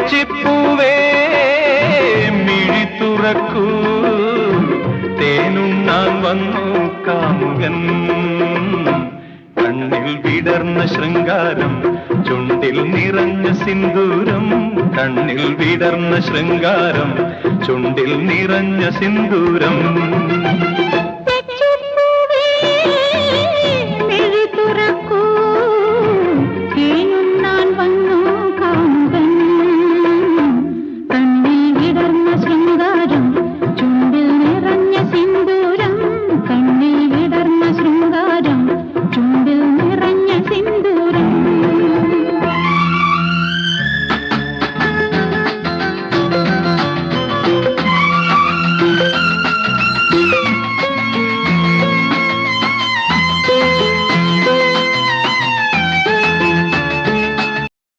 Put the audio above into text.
തെച്ചിപ്പൂവേ മിഴി തുറക്കൂ, തേനുണ്ണാൻ വന്നു കാമുകൻ. കണ്ണിൽ വിടർന്ന ശൃംഗാരം, ചുണ്ടിൽ നിറഞ്ഞ സിന്ദൂരം. കണ്ണിൽ വിടർന്ന ശൃംഗാരം, ചുണ്ടിൽ നിറഞ്ഞ സിന്ദൂരം.